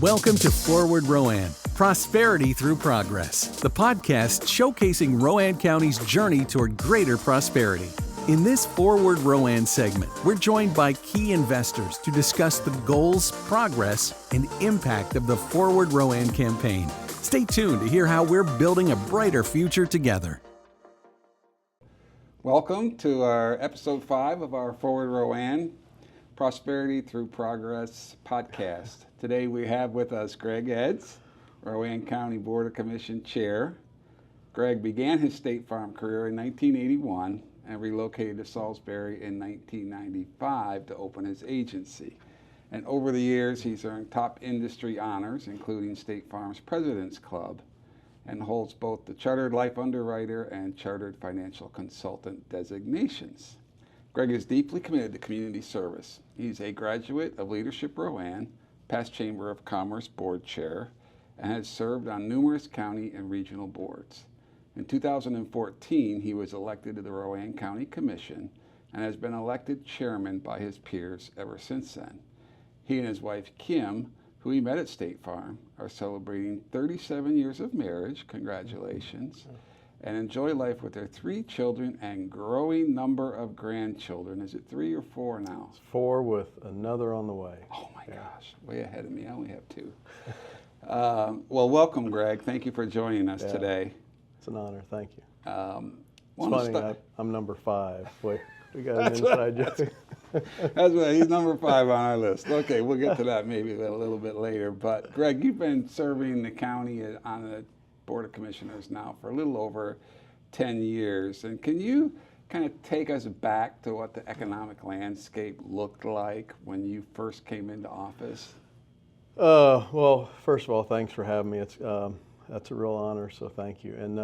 Welcome to Forward Rowan, Prosperity Through Progress, the podcast showcasing Rowan County's journey toward greater prosperity. In this Forward Rowan segment, we're joined by key investors to discuss the goals, progress, and impact of the Forward Rowan campaign. Stay tuned to hear how we're building a brighter future together. Welcome to our episode 5 of our Forward Rowan Prosperity Through Progress podcast. Today we have with us Greg Edds, Rowan County Board of Commission Chair. Greg began his State Farm career in 1981 and relocated to Salisbury in 1995 to open his agency. And over the years, he's earned top industry honors, including State Farm's President's Club, and holds both the Chartered Life Underwriter and Chartered Financial Consultant designations. Greg is deeply committed to community service. He's a graduate of Leadership Rowan, past Chamber of Commerce Board Chair, and has served on numerous county and regional boards. In 2014, he was elected to the Rowan County Commission and has been elected chairman by his peers ever since then. He and his wife, Kim, who he met at State Farm, are celebrating 37 years of marriage, congratulations, and enjoy life with their 3 children and growing number of grandchildren. Is it 3 or 4 now? 4 with another on the way. Oh my gosh, way ahead of me. I only have 2. Well, welcome, Greg. Thank you for joining us today. It's an honor, thank you. It's funny, I'm number 5. Wait, we got an inside joke. That's right, he's number 5 on our list. Okay, we'll get to that maybe a little bit later. But Greg, you've been serving the county on the Board of Commissioners now for a little over 10 years. And can you kind of take us back to what the economic landscape looked like when you first came into office? Well, first of all, thanks for having me. That's a real honor, so thank you. And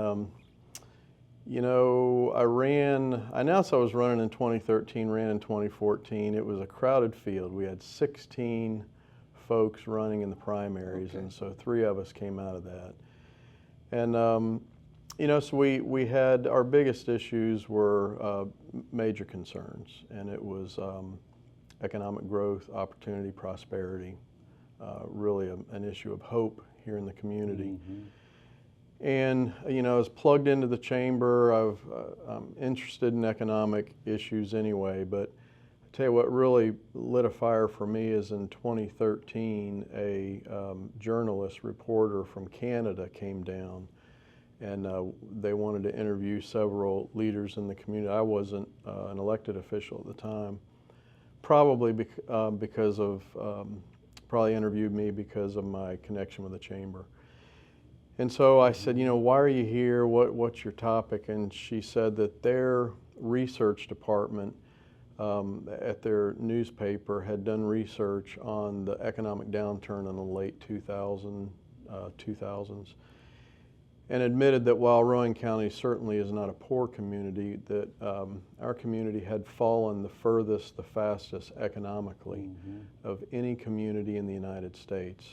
you know, I announced I was running in 2013, ran in 2014. It was a crowded field. We had 16 folks running in the primaries, and so 3 of us came out of that. And you know, so we had, our biggest issues were major concerns, and it was economic growth, opportunity, prosperity, really an issue of hope here in the community. Mm-hmm. And you know, I was plugged into the chamber. I'm interested in economic issues anyway, but I tell you what really lit a fire for me is in 2013, a journalist, reporter from Canada came down, and they wanted to interview several leaders in the community. I wasn't an elected official at the time, probably because of, probably interviewed me because of my connection with the chamber. And so I said, you know, why are you here? What's your topic? And she said that their research department at their newspaper had done research on the economic downturn in the late 2000s, and admitted that while Rowan County certainly is not a poor community, that our community had fallen the furthest, the fastest economically of any community in the United States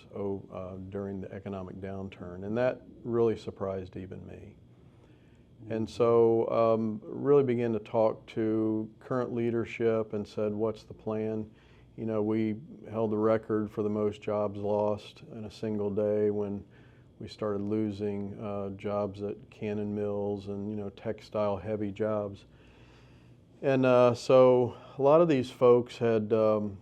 during the economic downturn. And that really surprised even me. And so really began to talk to current leadership and said, what's the plan? You know, we held the record for the most jobs lost in a single day when we started losing jobs at cannon mills and, you know, textile heavy jobs. And so a lot of these folks had, you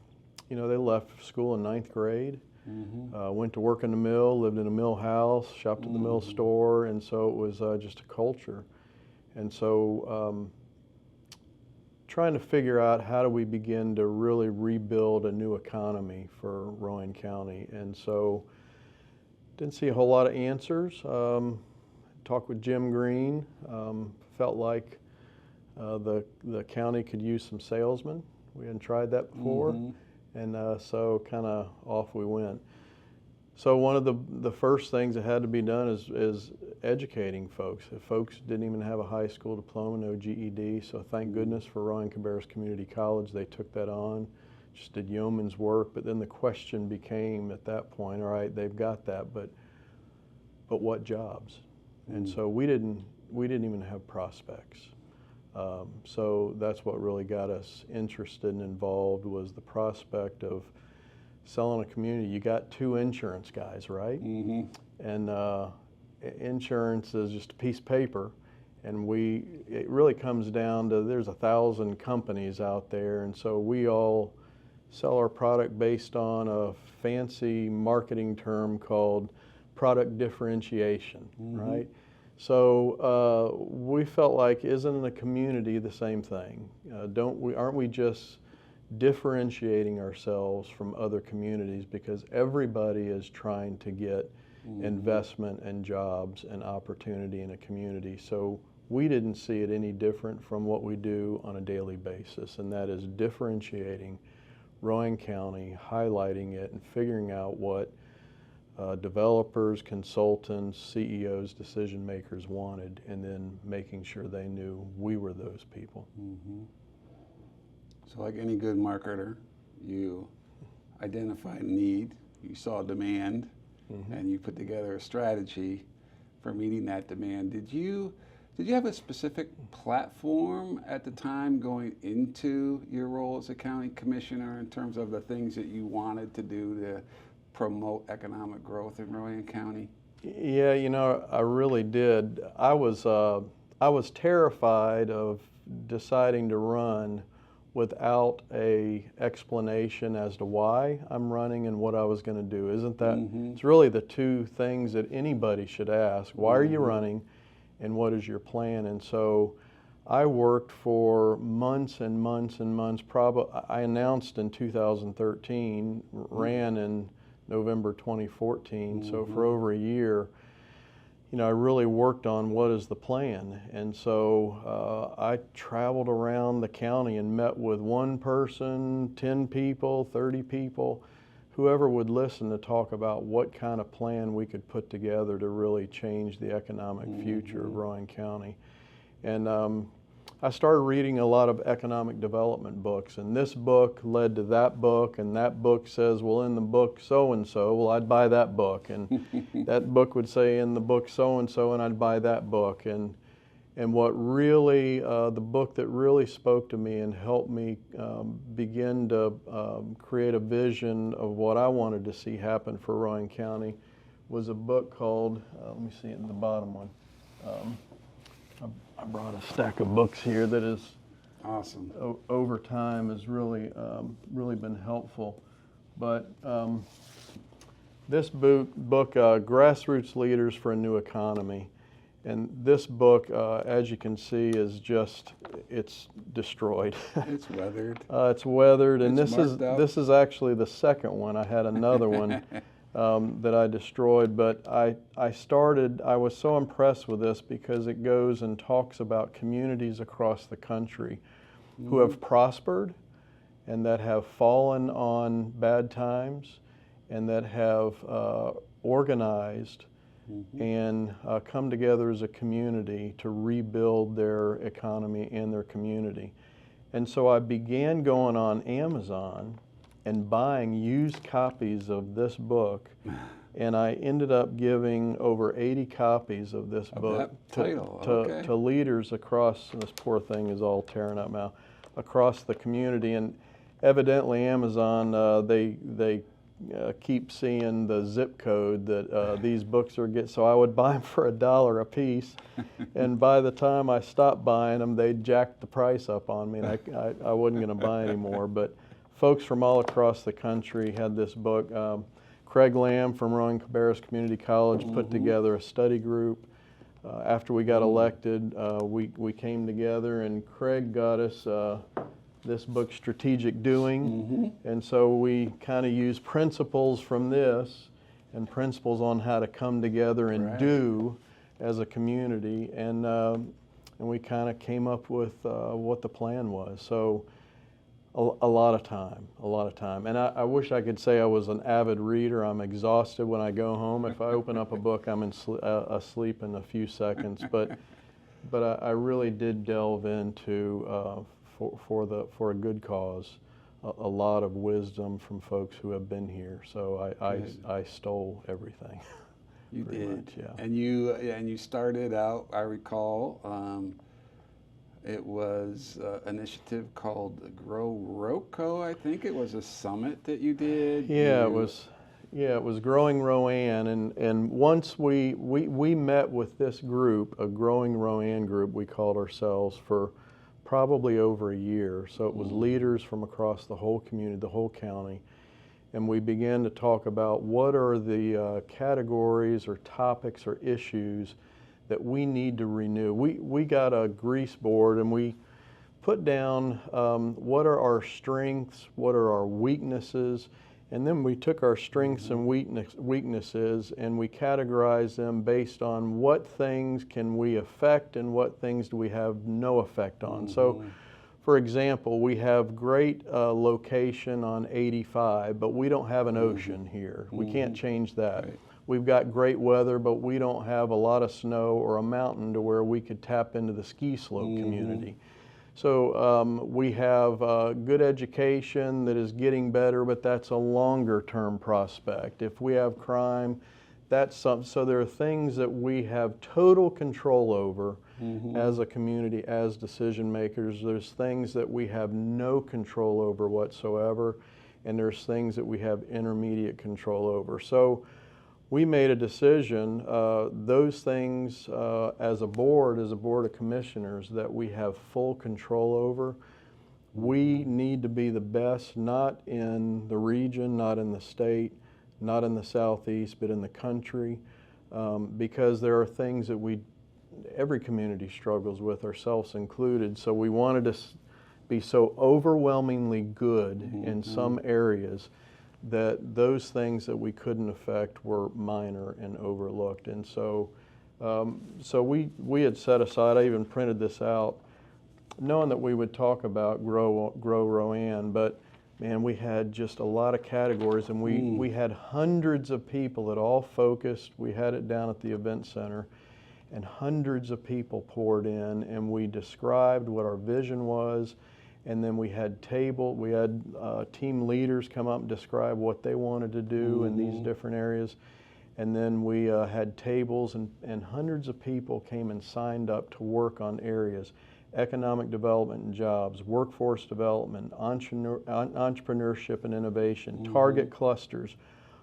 know, they left school in 9th grade, went to work in the mill, lived in a mill house, shopped at the mill store, and so it was just a culture. And so trying to figure out how do we begin to really rebuild a new economy for Rowan County. And so didn't see a whole lot of answers. Talked with Jim Green, felt like the county could use some salesmen. We hadn't tried that before, and so kind of off we went. So one of the first things that had to be done is educating folks. If folks didn't even have a high school diploma, no GED, so thank goodness for Rowan Cabarrus Community College, they took that on. Just did yeoman's work, but then the question became at that point, all right, they've got that, but what jobs? And so we didn't even have prospects. So that's what really got us interested and involved, was the prospect of selling a community, you got two insurance guys, right? Mm-hmm. And insurance is just a piece of paper, and it really comes down to there's 1,000 companies out there, and so we all sell our product based on a fancy marketing term called product differentiation, right? So we felt like, isn't the community the same thing? Aren't we just differentiating ourselves from other communities, because everybody is trying to get investment and jobs and opportunity in a community? So we didn't see it any different from what we do on a daily basis, and that is differentiating Rowan County, highlighting it, and figuring out what developers, consultants, CEOs, decision makers wanted, and then making sure they knew we were those people. Mm-hmm. So like any good marketer, you identified need, you saw demand, and you put together a strategy for meeting that demand. Did you have a specific platform at the time going into your role as a county commissioner in terms of the things that you wanted to do to promote economic growth in Rowan County? Yeah, I really did. I was terrified of deciding to run without a explanation as to why I'm running and what I was going to do. Isn't that, it's really the two things that anybody should ask. Why are you running, and what is your plan? And so I worked for months and months and months. I announced in 2013, ran in November 2014, so for over a year, I really worked on what is the plan. And so I traveled around the county and met with one person, 10 people, 30 people, whoever would listen, to talk about what kind of plan we could put together to really change the economic future of Rowan County. And I started reading a lot of economic development books, and this book led to that book, and that book says, well, in the book so-and-so, well, I'd buy that book, and that book would say in the book so-and-so, and I'd buy that book. And what really, the book that really spoke to me and helped me begin to create a vision of what I wanted to see happen for Rowan County was a book called, let me see it in the bottom one. I brought a stack of books here that is awesome. Over time has really been helpful. But this book, Grassroots Leaders for a New Economy, and this book, as you can see, is it's destroyed. It's weathered. It's weathered, and It's this is actually the second one. I had another one that I destroyed, but I was so impressed with this because it goes and talks about communities across the country who have prospered and that have fallen on bad times and that have organized and come together as a community to rebuild their economy and their community. And so I began going on Amazon and buying used copies of this book, and I ended up giving over 80 copies of this book to leaders across, and this poor thing is all tearing up now, across the community. And evidently Amazon, they keep seeing the zip code that these books are so I would buy them for $1 a piece, and by the time I stopped buying them, they'd jacked the price up on me, and I wasn't going to buy anymore. But folks from all across the country had this book. Craig Lamb from Rowan Cabarrus Community College put together a study group. After we got elected, we came together, and Craig got us this book, Strategic Doing, and so we kind of used principles from this and principles on how to come together and do as a community, and we kind of came up with what the plan was. So a lot of time. And I wish I could say I was an avid reader. I'm exhausted when I go home. If I open up a book, I'm asleep in a few seconds. But I really did delve into, for a good cause, a lot of wisdom from folks who have been here. So I stole everything. You did, much, yeah. And you started out, I recall, It was an initiative called Grow Roco, I think. It was a summit that you did. Yeah, it was. Yeah, it was Growing Rowan, and once we met with this group, a Growing Rowan group, we called ourselves, for probably over a year. So it was leaders from across the whole community, the whole county, and we began to talk about what are the categories or topics or issues that we need to renew. We got a grease board and we put down what are our strengths, what are our weaknesses, and then we took our strengths and weaknesses and we categorized them based on what things can we affect and what things do we have no effect on. So, for example, we have great location on 85, but we don't have an ocean here. We can't change that. Right. We've got great weather, but we don't have a lot of snow or a mountain to where we could tap into the ski slope community. So we have good education that is getting better, but that's a longer term prospect. If we have crime, that's something. So there are things that we have total control over as a community, as decision makers. There's things that we have no control over whatsoever, and there's things that we have intermediate control over. So we made a decision, those things as a board of commissioners, that we have full control over. We need to be the best, not in the region, not in the state, not in the southeast, but in the country, because there are things that every community struggles with, ourselves included. So we wanted to be so overwhelmingly good in some areas that those things that we couldn't affect were minor and overlooked. And so we had set aside, I even printed this out, knowing that we would talk about Grow Rowan, but man, we had just a lot of categories, and we had hundreds of people that all focused. We had it down at the event center, and hundreds of people poured in, and we described what our vision was. And then we had team leaders come up and describe what they wanted to do in these different areas. And then we had tables, and hundreds of people came and signed up to work on areas: economic development and jobs, workforce development, entrepreneurship and innovation, target clusters,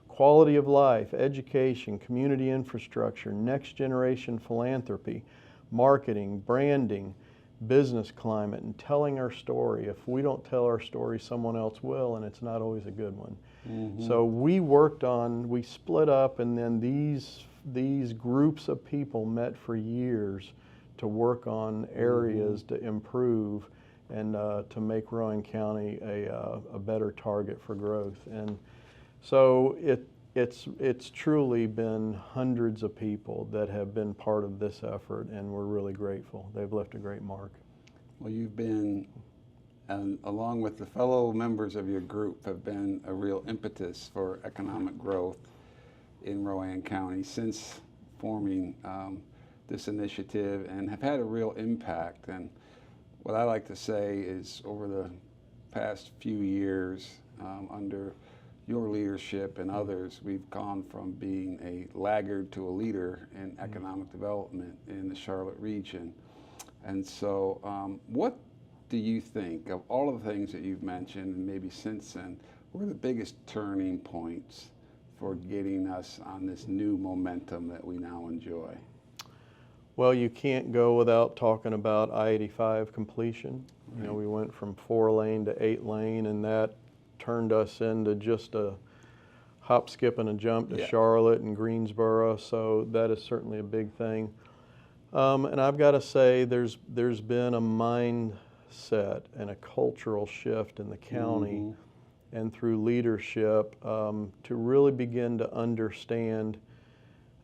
quality of life, education, community infrastructure, next generation philanthropy, marketing, branding, business climate, and telling our story. If we don't tell our story, someone else will, and it's not always a good one. So we split up, and then these groups of people met for years to work on areas to improve and to make Rowan County a better target for growth. And so it's truly been hundreds of people that have been part of this effort, and we're really grateful. They've left a great mark. Well, you've been, along with the fellow members of your group, have been a real impetus for economic growth in Rowan County since forming this initiative, and have had a real impact. And what I like to say is, over the past few years, under your leadership and others, we've gone from being a laggard to a leader in economic development in the Charlotte region. And so what do you think, of all of the things that you've mentioned, and maybe since then, what are the biggest turning points for getting us on this new momentum that we now enjoy? Well, you can't go without talking about I-85 completion. Right. You know, we went from 4-lane to 8-lane, and that turned us into just a hop, skip, and a jump to Charlotte and Greensboro, so that is certainly a big thing. And I've got to say, there's been a mindset and a cultural shift in the county and through leadership to really begin to understand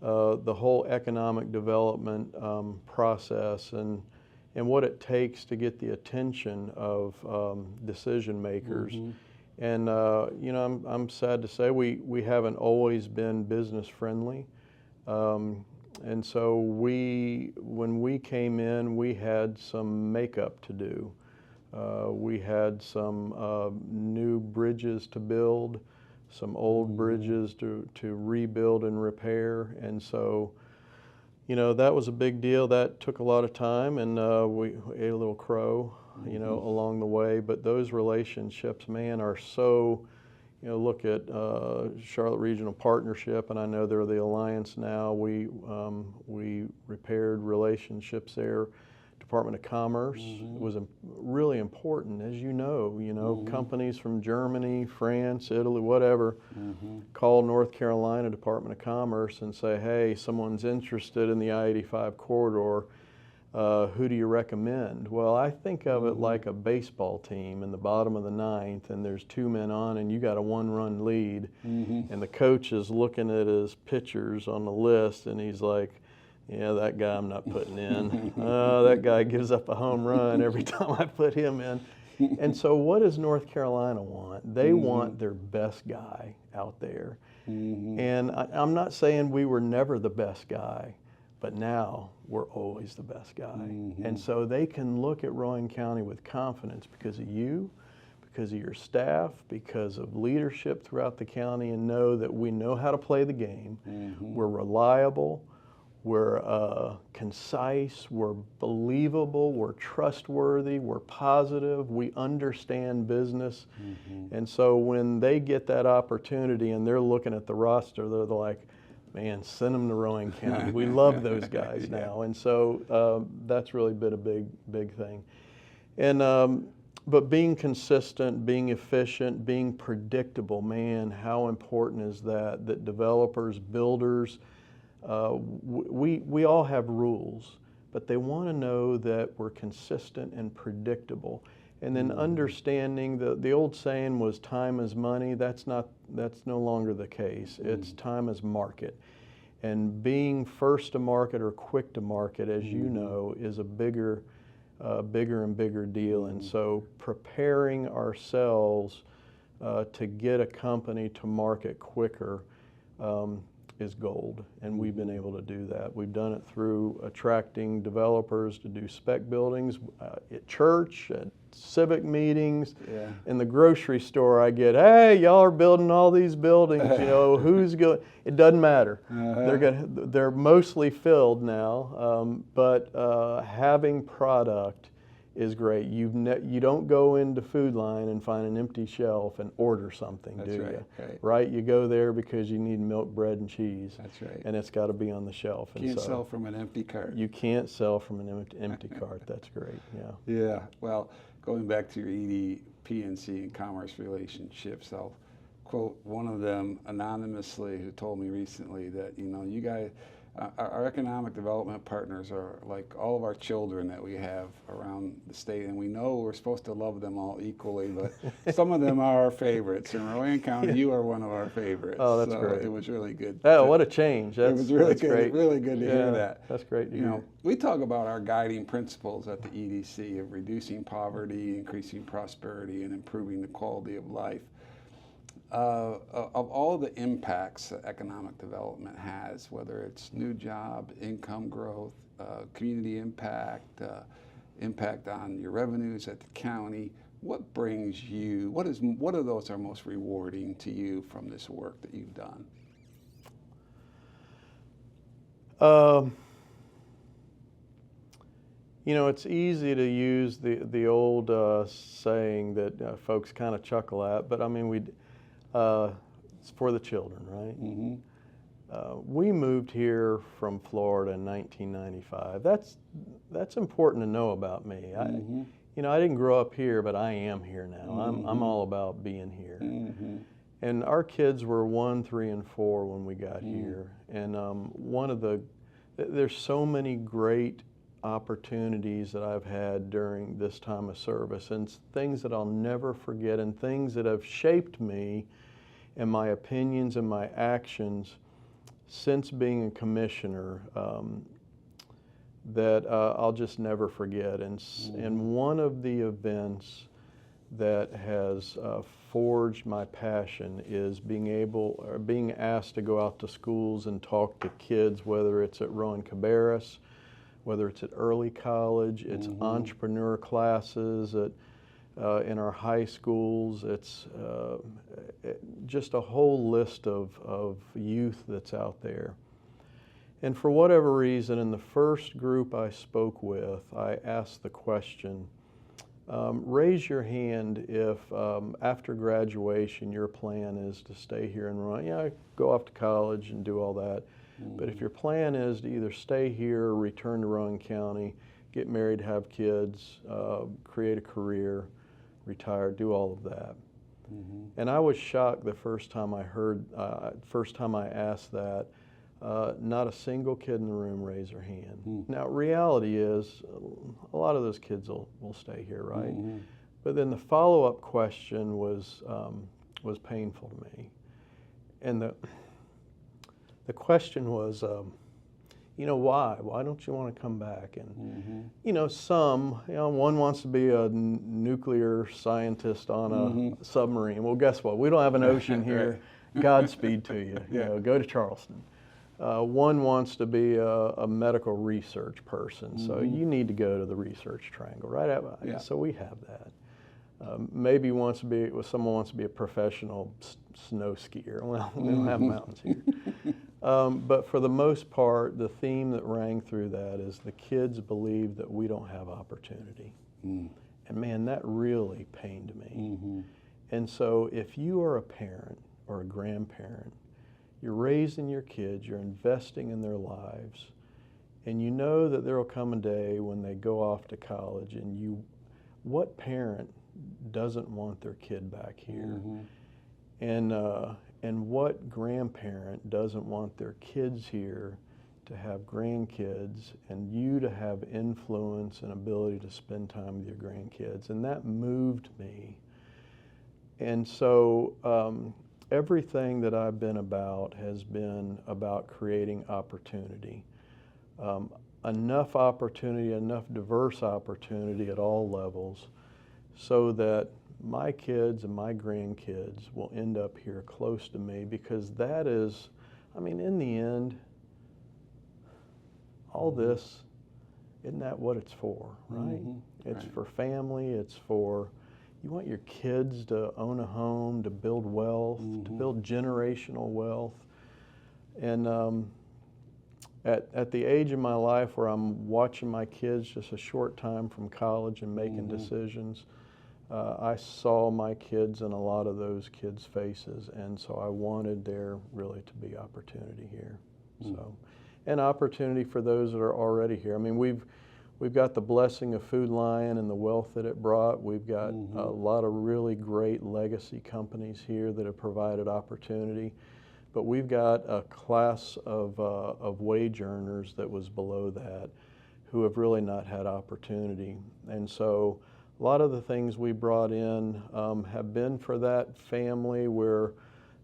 the whole economic development process and what it takes to get the attention of decision makers. And you know, I'm sad to say we haven't always been business friendly, and so when we came in, we had some makeup to do. We had some new bridges to build, some old bridges to rebuild and repair, and so that was a big deal. That took a lot of time, and we ate a little crow, along the way. But those relationships, man, are so, look at Charlotte Regional Partnership, and I know they're the Alliance now. We repaired relationships there. Department of Commerce was really important, as you know. Companies from Germany, France, Italy, whatever, call North Carolina Department of Commerce and say, hey, someone's interested in the I-85 corridor. Who do you recommend? Well, I think of it like a baseball team in the bottom of the ninth, and there's 2 men on, and you got a 1-run lead, and the coach is looking at his pitchers on the list, and he's like, yeah, that guy I'm not putting in. That guy gives up a home run every time I put him in. And so what does North Carolina want? They want their best guy out there. And I'm not saying we were never the best guy, but now we're always the best guy. And so they can look at Rowan County with confidence because of you, because of your staff, because of leadership throughout the county, and know that we know how to play the game. We're reliable. We're concise, we're believable, we're trustworthy, we're positive, we understand business. And so when they get that opportunity and they're looking at the roster, they're like, man, send them to Rowan County. We love those guys now. And so that's really been a big thing. And but being consistent, being efficient, being predictable, man, how important is that? That developers, builders, we all have rules, but they want to know that we're consistent and predictable. And then understanding the old saying was time is money. That's no longer the case. It's time is market. And being first to market or quick to market, as you know, is a bigger and bigger deal. And so preparing ourselves to get a company to market quicker is gold, and we've been able to do that. We've done it through attracting developers to do spec buildings at church, at civic meetings, in the grocery store. I get, hey, y'all are building all these buildings. Who's going? It doesn't matter. They're mostly filled now, but having product is great. You don't go into Food Line and find an empty shelf and order something, do you? Right? You go there because you need milk, bread, and cheese. That's right. And it's got to be on the shelf. You can't sell from an empty cart. You can't sell from an empty cart. That's great. Yeah. Well, going back to your ED&PNC and commerce relationships, I'll quote one of them anonymously who told me recently that, you guys, our economic development partners are like all of our children that we have around the state, and we know we're supposed to love them all equally, but some of them are our favorites. In Rowan County, you are one of our favorites. Oh, that's great. It was really good. Oh, what a change. It was really good. Really good to hear that. That's great to hear. We talk about our guiding principles at the EDC of reducing poverty, increasing prosperity, and improving the quality of life. Of all the impacts that economic development has, whether it's new job, income growth, community impact, impact on your revenues at the county, what brings you, what of those are most rewarding to you from this work that you've done? It's easy to use the old saying that folks kind of chuckle at, but I mean, it's for the children, right? We moved here from Florida in 1995. That's important to know about me. I didn't grow up here, but I am here now. I'm all about being here. And our kids were 1, 3, and 4 when we got here. And there's so many great opportunities that I've had during this time of service, and things that I'll never forget, and things that have shaped me and my opinions and my actions since being a commissioner that I'll just never forget. And one of the events that has forged my passion is being asked to go out to schools and talk to kids, whether it's at Rowan Cabarrus, whether it's at early college, it's entrepreneur classes in our high schools. It's just a whole list of youth that's out there. And for whatever reason, in the first group I spoke with, I asked the question, raise your hand if after graduation your plan is to stay here and run, go off to college and do all that. But if your plan is to either stay here or return to Rowan County, get married, have kids, create a career, retire, do all of that. And I was shocked the first time I asked that. Not a single kid in the room raised their hand. Now, reality is a lot of those kids will stay here, right? But then the follow-up question was painful to me. And the question was, why? Why don't you want to come back? And, one wants to be a nuclear scientist on a submarine. Well, guess what? We don't have an ocean here. Godspeed to you. Go to Charleston. One wants to be a medical research person, so you need to go to the research triangle, right? So we have that. Maybe someone wants to be a professional snow skier. Well, we don't have mountains here. But for the most part, the theme that rang through that is the kids believe that we don't have opportunity. And man, that really pained me. And so if you are a parent or a grandparent, you're raising your kids, you're investing in their lives, and you know that there will come a day when they go off to college, and what parent doesn't want their kid back here? And what grandparent doesn't want their kids here to have grandkids and you to have influence and ability to spend time with your grandkids? And that moved me. And so everything that I've been about has been about creating opportunity. Enough opportunity, enough diverse opportunity at all levels so that my kids and my grandkids will end up here close to me, because that is, in the end, all this, isn't that what it's for, right? It's for family, it's for, you want your kids to own a home, to build wealth, to build generational wealth. And at the age of my life where I'm watching my kids just a short time from college and making decisions, I saw my kids in a lot of those kids' faces, and so I wanted there really to be opportunity here. So, and opportunity for those that are already here. We've got the blessing of Food Lion and the wealth that it brought. We've got a lot of really great legacy companies here that have provided opportunity. But we've got a class of wage earners that was below that who have really not had opportunity. And so a lot of the things we brought in have been for that family where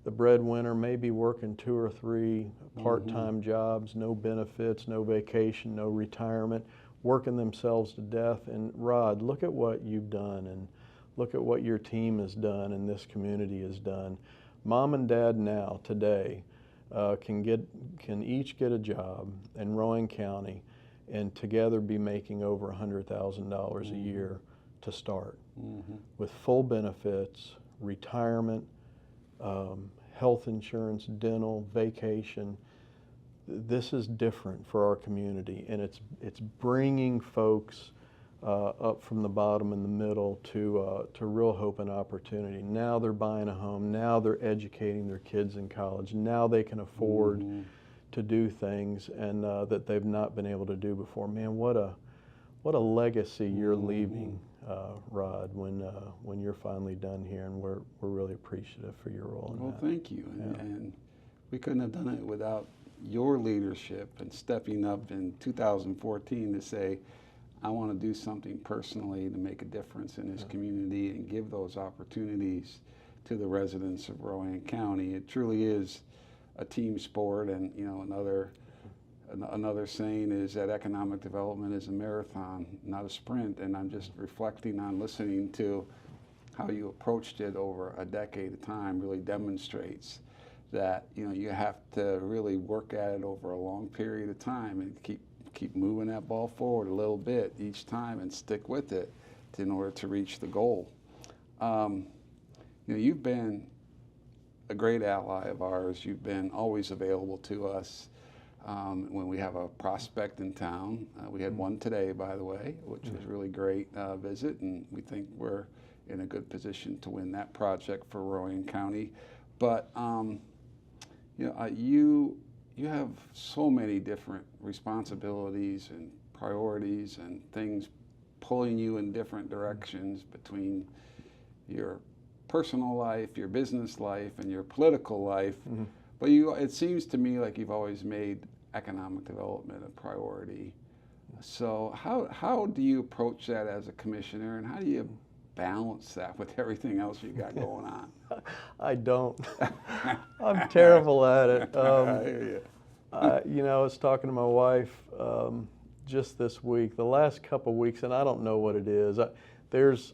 the breadwinner may be working 2 or 3 part-time jobs, no benefits, no vacation, no retirement, working themselves to death. And Rod, look at what you've done, and look at what your team has done and this community has done. Mom and Dad now, today, can each get a job in Rowan County and together be making over $100,000 a year to start, with full benefits, retirement, health insurance, dental, vacation. This is different for our community, and it's bringing folks up from the bottom and the middle to real hope and opportunity. Now they're buying a home. Now they're educating their kids in college. Now they can afford to do things and that they've not been able to do before. Man, what a legacy you're leaving, Rod, when you're finally done here, and we're really appreciative for your role in that. Well, thank you, and we couldn't have done it without your leadership and stepping up in 2014 to say, I want to do something personally to make a difference in this community and give those opportunities to the residents of Rowan County. It truly is a team sport, and another saying is that economic development is a marathon, not a sprint. And I'm just reflecting on listening to how you approached it over a decade of time really demonstrates that you have to really work at it over a long period of time and keep moving that ball forward a little bit each time and stick with it in order to reach the goal. You've been a great ally of ours. You've been always available to us. when we have a prospect in town. We had one today, by the way, which was a really great visit, and we think we're in a good position to win that project for Rowan County. But you have so many different responsibilities and priorities and things pulling you in different directions between your personal life, your business life, and your political life. Mm-hmm. But it seems to me like you've always made economic development a priority. So how do you approach that as a commissioner, and how do you balance that with everything else you got going on? I don't. I'm terrible at it. I hear you. I was talking to my wife just this week, the last couple of weeks, and I don't know what it is. I've done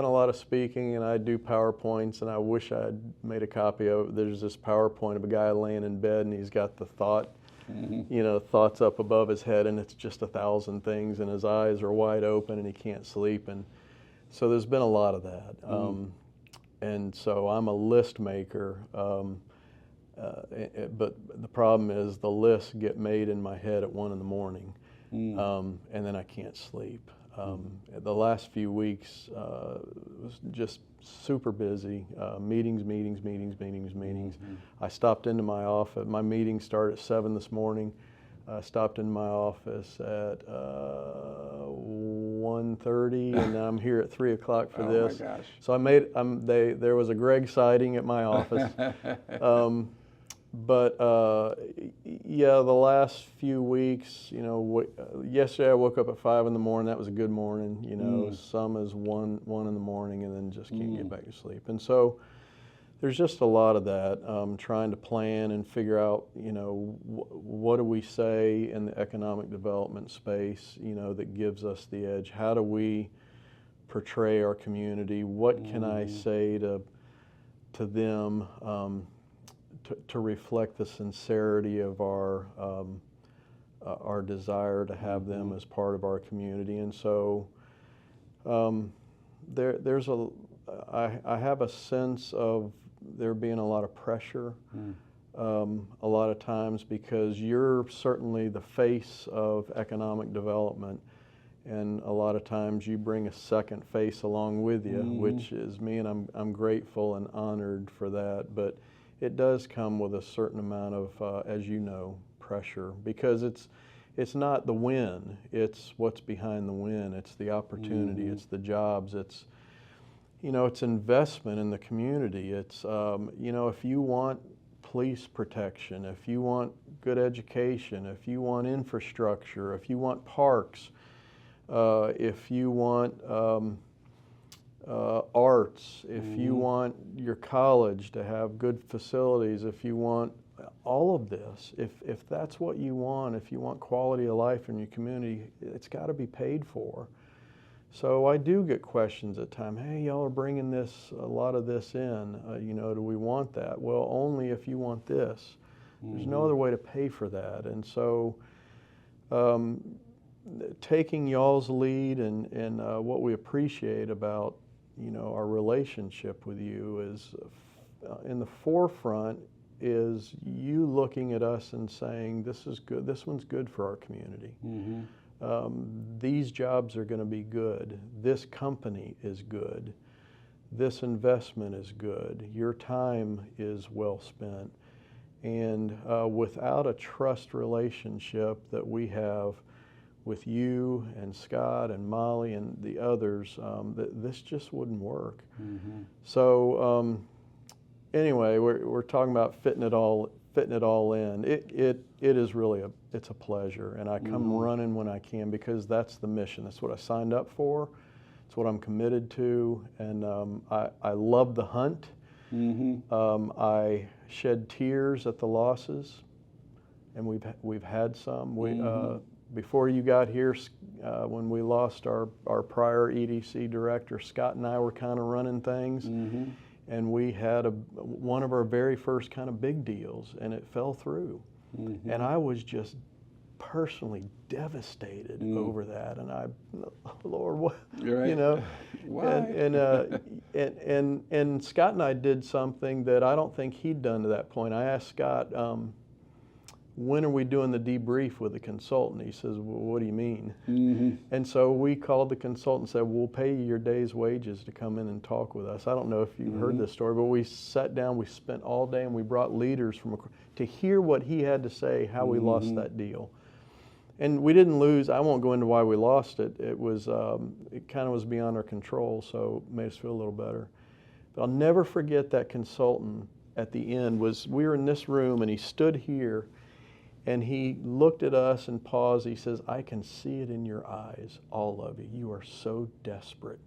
a lot of speaking, and I do PowerPoints, and I wish I had made a copy of it. There's this PowerPoint of a guy laying in bed, and he's got the thoughts up above his head, and it's just 1,000 things, and his eyes are wide open, and he can't sleep. And so there's been a lot of that. And so I'm a list maker, but the problem is the lists get made in my head at 1 in the morning, and then I can't sleep. The last few weeks was just super busy, meetings. I stopped into my office. My meeting started at 7 this morning. I stopped in my office at 1:30, and I'm here at 3 o'clock for this. Oh my gosh. So there was a Greg sighting at my office. But the last few weeks, yesterday I woke up at 5 in the morning. That was a good morning. Some is 1 in the morning, and then just can't get back to sleep. And so there's just a lot of that, trying to plan and figure out, what do we say in the economic development space, that gives us the edge? How do we portray our community? What can I say to them? To reflect the sincerity of our desire to have them as part of our community. And so I have a sense of there being a lot of pressure a lot of times, because you're certainly the face of economic development, and a lot of times you bring a second face along with you, which is me, and I'm grateful and honored for that. But it does come with a certain amount of, as you know, pressure, because it's not the win, it's what's behind the win. It's the opportunity, it's the jobs, it's investment in the community. It's, if you want police protection, if you want good education, if you want infrastructure, if you want parks, if you want arts, if you want your college to have good facilities, if you want all of this, if that's what you want, if you want quality of life in your community, it's got to be paid for. So I do get questions at times, hey, y'all are bringing a lot of this in, do we want that? Well, only if you want this. There's no other way to pay for that. And so taking y'all's lead and what we appreciate about our relationship with you is in the forefront is you looking at us and saying, this is good, this one's good for our community. These jobs are going to be good. This company is good. This investment is good. Your time is well spent. And without a trust relationship that we have with you and Scott and Molly and the others, this just wouldn't work. So anyway, we're talking about fitting it all in. It is really it's a pleasure, and I come running when I can, because that's the mission. That's what I signed up for. It's what I'm committed to, and I love the hunt. I shed tears at the losses, and we've had some. Before you got here, when we lost our prior EDC director, Scott and I were kind of running things, and we had one of our very first kind of big deals, and it fell through. And I was just personally devastated over that, and Lord, what, Why? And Scott and I did something that I don't think he'd done to that point. I asked Scott, when are we doing the debrief with the consultant? He says, well, what do you mean? Mm-hmm. And so we called the consultant and said, we'll pay you your day's wages to come in and talk with us. I don't know if you've heard this story, but we sat down, we spent all day, and we brought leaders to hear what he had to say, how we lost that deal. And we didn't lose. I won't go into why we lost it. It was, it kind of was beyond our control, so it made us feel a little better. But I'll never forget that consultant at the end we were in this room, and he stood here, and he looked at us and paused. He says, I can see it in your eyes, all of you. You are so desperate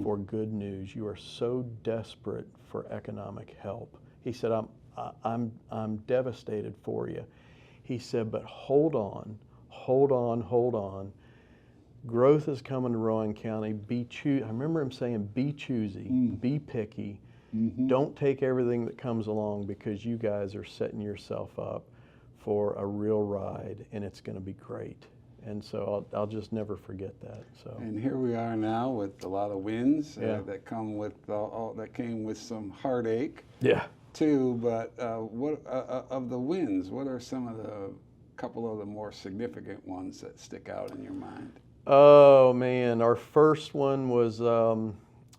for good news. You are so desperate for economic help. He said, I'm devastated for you. He said, but hold on. Growth is coming to Rowan County. I remember him saying, be choosy, be picky. Don't take everything that comes along, because you guys are setting yourself up for a real ride, and it's going to be great. And so I'll just never forget that. So. And here we are now with a lot of wins that come with that came with some heartache. Yeah. Too, but what of the wins? What are some of the couple of the more significant ones that stick out in your mind? Oh man, our first one was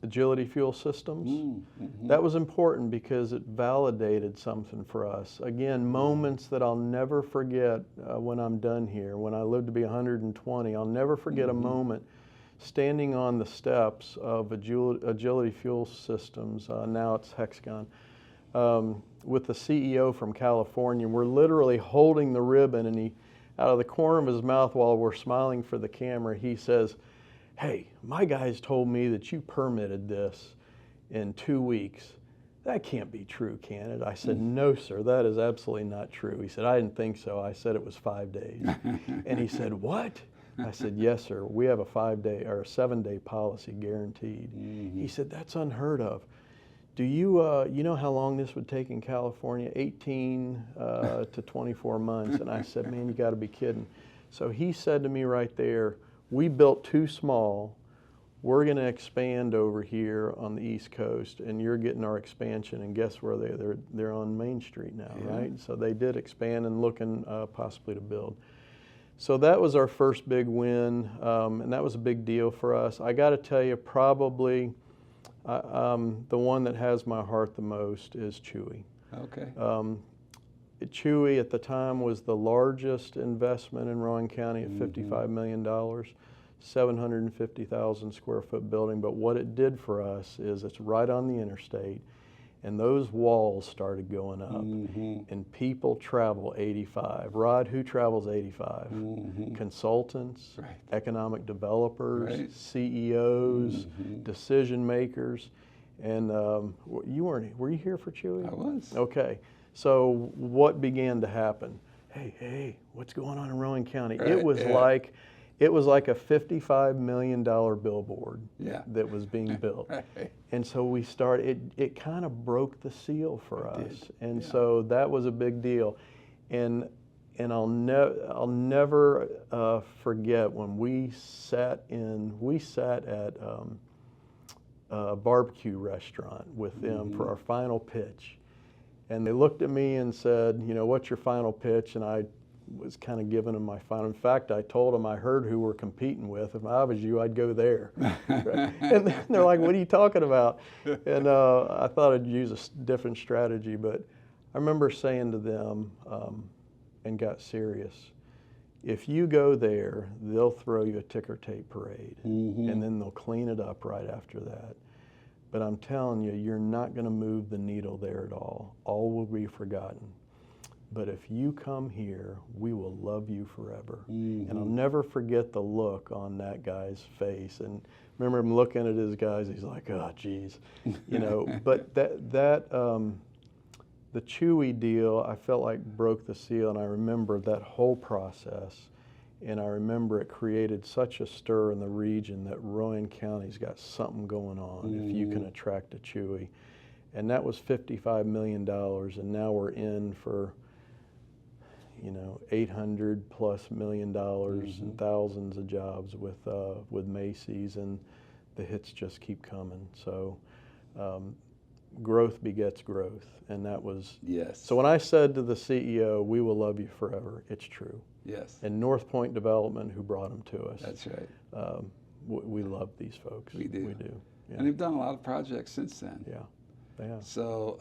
Agility Fuel Systems. That was important because it validated something for us. Again, moments that I'll never forget when I'm done here. When I live to be 120, I'll never forget a moment standing on the steps of Agility Fuel Systems. Now it's Hexagon. With the CEO from California. We're literally holding the ribbon, and he, out of the corner of his mouth while we're smiling for the camera, he says, hey, my guys told me that you permitted this in 2 weeks. That can't be true, can it? I said, no, sir, that is absolutely not true. He said, I didn't think so. I said it was 5 days. And he said, what? I said, yes, sir. We have a 5-day or a 7-day policy guaranteed. He said, that's unheard of. Do you, you know how long this would take in California? 18 to 24 months. And I said, man, you got to be kidding. So he said to me right there, we built too small. We're going to expand over here on the East Coast, and you're getting our expansion. And guess where they're on Main Street now, right? So they did expand and looking possibly to build. So that was our first big win, and that was a big deal for us. I got to tell you, probably the one that has my heart the most is Chewy. Okay. Chewy at the time was the largest investment in Rowan County at $55 million, 750,000 square foot building. But what it did for us is it's right on the interstate, and those walls started going up, and people travel 85. Rod, who travels 85? Consultants, economic developers, CEOs, decision makers. And were you here for Chewy? I was. Okay. So what began to happen? Hey, what's going on in Rowan County? It was like a $55 million billboard that was being built. And so we started, it kind of broke the seal for us. And so that was a big deal. And I'll never forget when we sat at a barbecue restaurant with them for our final pitch. And they looked at me and said, you know, what's your final pitch? And I was kind of giving them my final. In fact, I told them I heard who we're competing with. If I was you, I'd go there. And they're like, what are you talking about? And I thought I'd use a different strategy. But I remember saying to them, and got serious, if you go there, they'll throw you a ticker tape parade. And then they'll clean it up right after that. But I'm telling you, you're not going to move the needle there at all. All will be forgotten. But if you come here, we will love you forever. And I'll never forget the look on that guy's face. And remember him looking at his guys, he's like, oh, geez. You know, but the Chewy deal, I felt like broke the seal, and I remember that whole process. And I remember it created such a stir in the region that Rowan County's got something going on if you can attract a Chewy. And that was $55 million, and now we're in for, you know, $800+ million and thousands of jobs with Macy's, and the hits just keep coming. So growth begets growth, and that was. Yes. So when I said to the CEO, "We will love you forever," it's true. Yes. And North Point Development, who brought them to us. That's right. We love these folks. We do. We do. Yeah. And they've done a lot of projects since then. Yeah, they have. So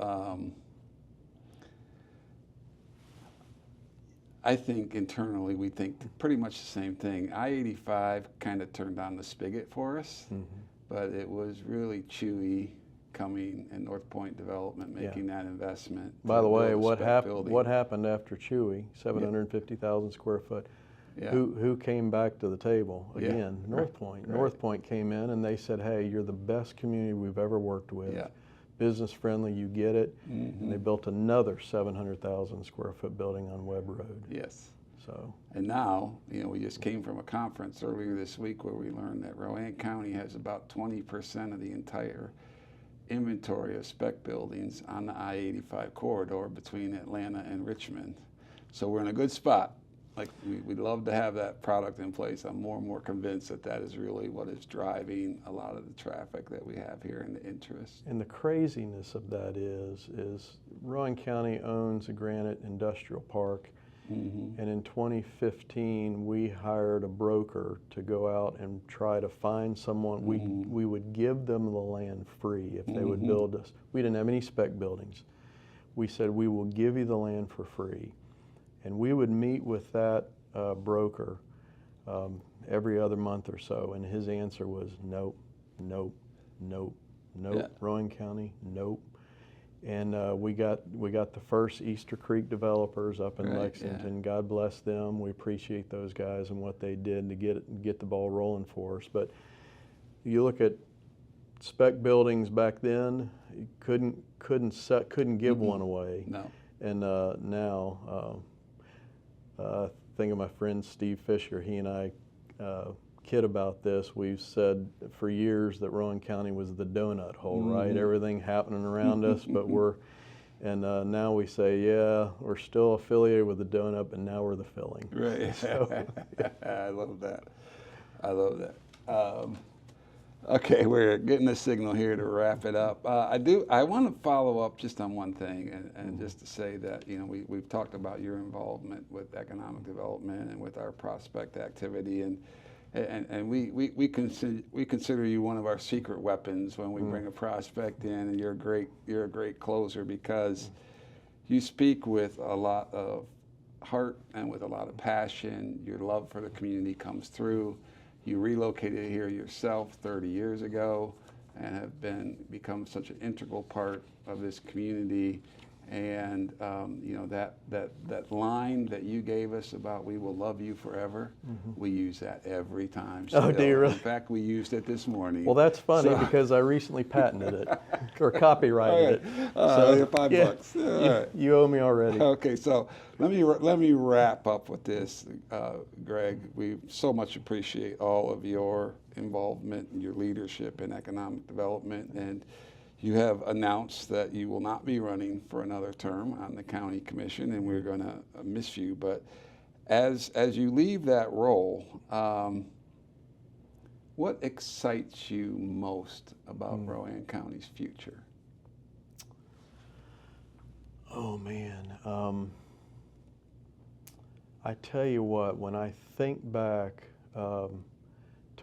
I think internally we think pretty much the same thing. I-85 kind of turned on the spigot for us, but it was really Chewy coming and North Point Development making that investment. By the way, what happened? happened after Chewy? 750,000 square foot. Yeah. Who came back to the table again? Yeah. North Point. Right. North Point came in and they said, "Hey, you're the best community we've ever worked with. Yeah. Business friendly, you get it." And they built another 700,000 square foot building on Webb Road. Yes. So. And now, we just came from a conference earlier this week where we learned that Rowan County has about 20% of the entire inventory of spec buildings on the I-85 corridor between Atlanta and Richmond. So we're in a good spot. Like, we'd love to have that product in place. I'm more and more convinced that that is really what is driving a lot of the traffic that we have here and the interest. And the craziness of that is Rowan County owns a Granite Industrial Park. And in 2015, we hired a broker to go out and try to find someone. We would give them the land free if they would build us. We didn't have any spec buildings. We said, "We will give you the land for free." And we would meet with that broker every other month or so, and his answer was nope, nope, nope, nope. Yeah. Rowan County, nope. And we got the first Easter Creek developers up in Lexington. Yeah. God bless them. We appreciate those guys and what they did to get the ball rolling for us. But you look at spec buildings back then, you couldn't give one away. No. And now, think of my friend Steve Fisher. He and I kid about this. We've said for years that Rowan County was the donut hole, right? Everything happening around us, but now we say, yeah, we're still affiliated with the donut, but now we're the filling. Right. So, I love that. I love that. Okay, we're getting a signal here to wrap it up. I want to follow up just on one thing, and just to say that we've talked about your involvement with economic development and with our prospect activity, and we consider you one of our secret weapons when we bring a prospect in, and you're a great closer because you speak with a lot of heart and with a lot of passion. Your love for the community comes through. You relocated here yourself 30 years ago and have become such an integral part of this community. And that line that you gave us about "we will love you forever," we use that every time. Oh, do you really? In fact, we used it this morning. Well, that's funny because I recently patented it or copyrighted it. So $5. All right. You owe me already. Okay, so let me wrap up with this, Greg. We so much appreciate all of your involvement and your leadership in economic development, and you have announced that you will not be running for another term on the county commission, and we're going to miss you. But as you leave that role, what excites you most about Rowan County's future? Oh, man. I tell you what, when I think back to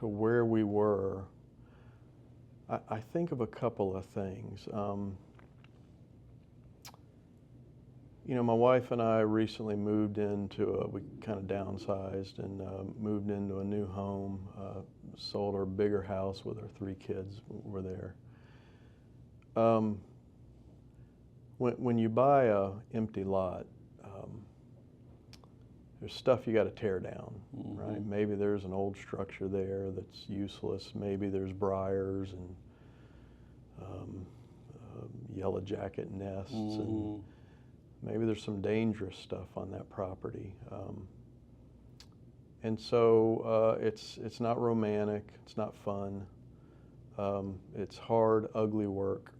where we were, I think of a couple of things. My wife and I recently moved we kind of downsized and moved into a new home, sold our bigger house with our 3 kids were there. When you buy a empty lot, there's stuff you got to tear down, right? Maybe there's an old structure there that's useless. Maybe there's briars and yellow jacket nests, and maybe there's some dangerous stuff on that property. And so it's not romantic. It's not fun. It's hard, ugly work.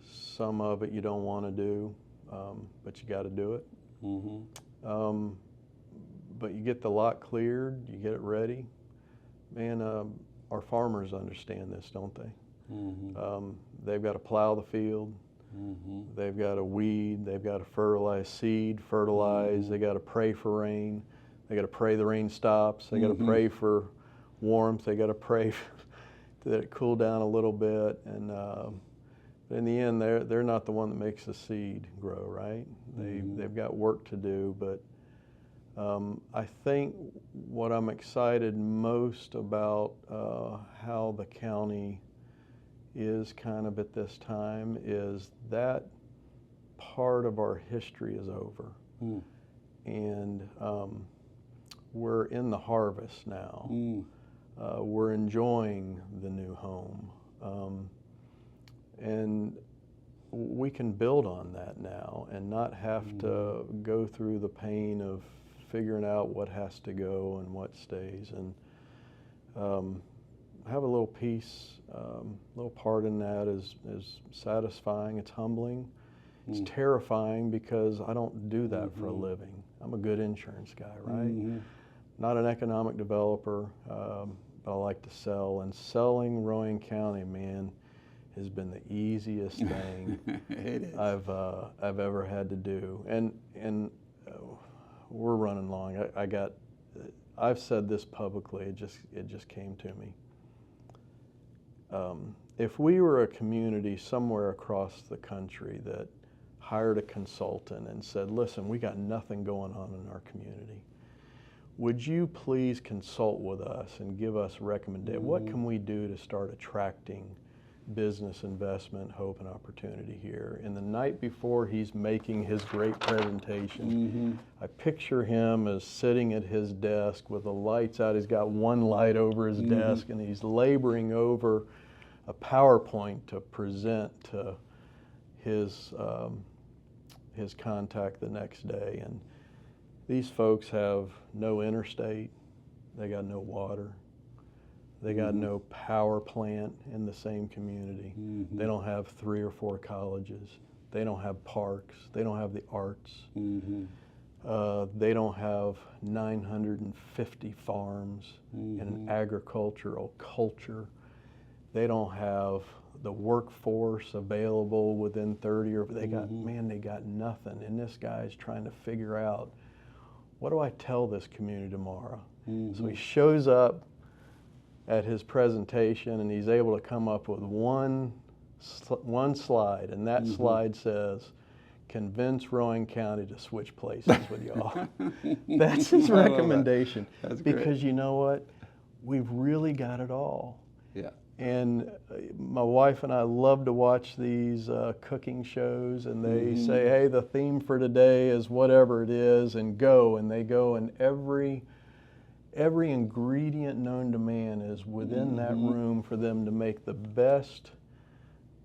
Some of it you don't want to do, but you got to do it. But you get the lot cleared, you get it ready. Man, our farmers understand this, don't they? They've got to plow the field. They've got to weed. They've got to fertilize seed, fertilize. They got to pray for rain. They got to pray the rain stops. They got to pray for warmth. They got to pray that it cool down a little bit. And in the end, they're not the one that makes the seed grow, right? They've got work to do. But I think what I'm excited most about how the county is kind of at this time is that part of our history is over. And we're in the harvest now. We're enjoying the new home. And we can build on that now and not have to go through the pain of figuring out what has to go and what stays. And have a little piece, little part in that is satisfying. It's humbling. It's terrifying because I don't do that for a living. I'm a good insurance guy, right? Not an economic developer, but I like to sell. And selling Rowan County, man, has been the easiest thing I've ever had to do. And we're running long. I've said this publicly. It just came to me. If we were a community somewhere across the country that hired a consultant and said, listen, we got nothing going on in our community, would you please consult with us and give us recommendations? What can we do to start attracting business investment, hope, and opportunity here? And the night before he's making his great presentation, I picture him as sitting at his desk with the lights out. He's got one light over his desk, and he's laboring over a PowerPoint to present to his contact the next day. And these folks have no interstate, they got no water, they got no power plant in the same community. They don't have 3 or 4 colleges. They don't have parks. They don't have the arts. They don't have 950 farms and an agricultural culture. They don't have the workforce available within 30 or they got nothing. And this guy's trying to figure out, what do I tell this community tomorrow? So he shows up at his presentation and he's able to come up with one slide, and that slide says, convince Rowan County to switch places with y'all. That's his recommendation. That's because great. You know what? We've really got it all. Yeah. And my wife and I love to watch these cooking shows, and they say, hey, the theme for today is whatever it is, and go. And they go, and every ingredient known to man is within that room for them to make the best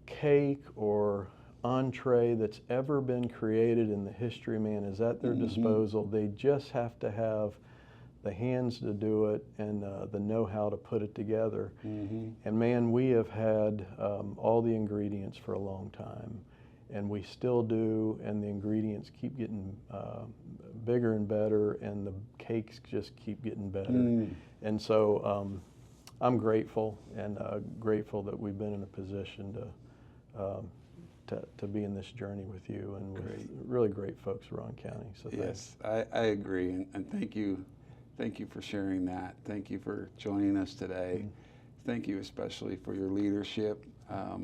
cake or entree that's ever been created in the history of man is at their disposal. They just have to have the hands to do it and the know-how to put it together. And man, we have had all the ingredients for a long time, and we still do, and the ingredients keep getting bigger and better, and the cakes just keep getting better. And so I'm grateful, and grateful that we've been in a position to be in this journey with you and with really great folks around county. So yes, I agree, and thank you. Thank you for sharing that. Thank you for joining us today. Thank you especially for your leadership.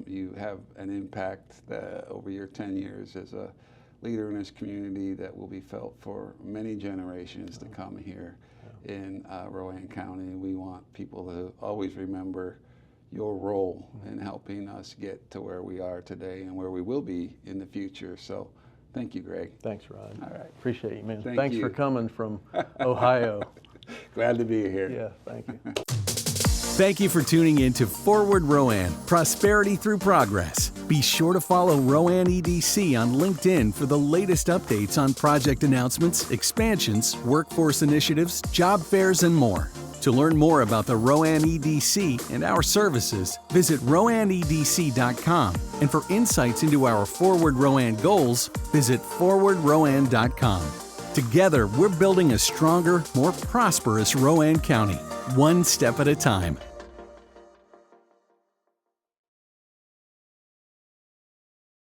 You have an impact over your 10 years as a leader in this community that will be felt for many generations to come here in Rowan County. We want people to always remember your role in helping us get to where we are today and where we will be in the future. So thank you, Greg. Thanks, Rod. All right. Appreciate you, man. Thanks for coming from Ohio. Glad to be here. Yeah, thank you. Thank you for tuning in to Forward Rowan, Prosperity Through Progress. Be sure to follow Rowan EDC on LinkedIn for the latest updates on project announcements, expansions, workforce initiatives, job fairs, and more. To learn more about the Rowan EDC and our services, visit rowanedc.com. And for insights into our Forward Rowan goals, visit forwardrowan.com. Together, we're building a stronger, more prosperous Rowan County, one step at a time.